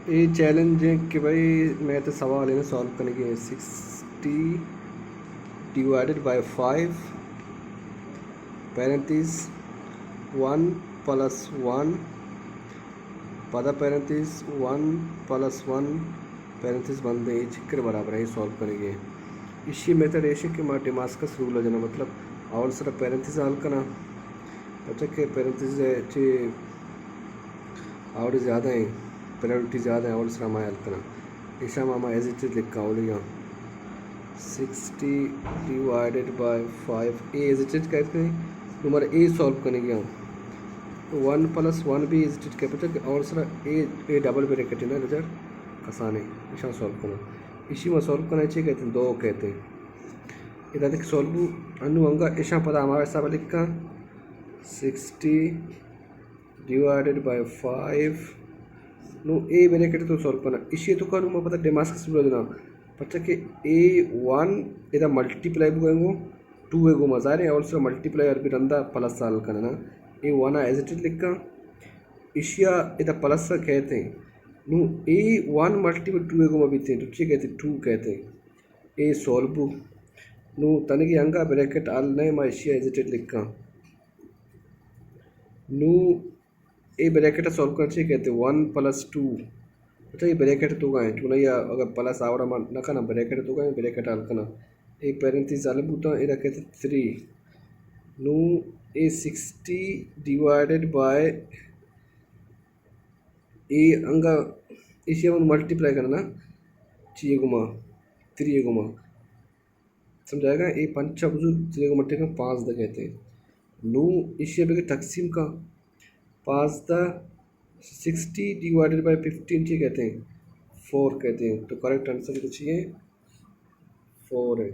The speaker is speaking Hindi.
ये चैलेंज है कि भाई मैं तो सवाल है ना सॉल्व करने की 60 डिवाइडेड बाय 5 पैरेंथीज 1 प्लस 1 पदा पैरेंथीज 1 प्लस 1 पैरेंथीज बंद है चिक्कर बराबर है सॉल्व करेंगे इसी मेथड ऐसे कि मैं डिमास्कस रूल हो जाना मतलब और सारा पैरेंथीज हल करना अच्छा कि पैरेंथीज और ज़्यादा है प्रायोरिटी ज़्यादा है और सारा मैं हल करना ईशा मामा एज इट इज लिखा हो लिया 60 divided by 5 a as it is कहते हैं नंबर ए सॉल्व करने गया तो 1 प्लस 1 भी एज इट इज कहते और सारा ए डबल ब्रैकेट है ना रिजल्ट कसाने ईशा सॉल्व करना इसी में सॉल्व करना चाहिए कहते हैं 2 कहते हैं इधर देख सॉल्व अनु अंगा ईशा पता हमारे हिसाब लिखा 60 divided by 5 no a bracket तो सॉल्व करना इसी तो करूँ मैं पता डेमास्कस बोलना पता कि A1 इधर मल्टीप्लाई बुएंगो 2 एगो मजा रहे और उसका मल्टीप्लाई और भी रंदा प्लस साल करना A1 एज इट इज लिखा इशिया इधर प्लस सा कहते हैं नो A1 मल्टीप्लाई 2 एगो में भी थे तो कहते हैं 2 कहते हैं ए सॉल्व नो तन की अंगा ब्रैकेट आल नहीं मैं इशिया एज इट इज लिखा नो ए ब्रैकेट सॉल्व करना चाहिए कहते 1 प्लस 2 अच्छा ये ब्रैकेट तो गए क्यों नहीं अगर प्लस आवड़ा मन न करना ब्रैकेट तो गए ब्रैकेट हल करना ए पैरेंथीज आले बूटा इधर कहते 3 नो ए 60 डिवाइडेड बाय ए अंगा इसी हम मल्टीप्लाई करना चाहिए गुमा 3 गुमा समझाएगा ए पंचा बुजुर्ग 3 मल्टीप्लाई 5 द कहते हैं नो इसी पे तकसीम का 5 द 60 डिवाइडेड बाई 15 जी कहते हैं 4 कहते हैं तो करेक्ट आंसर कुछ ये 4 है।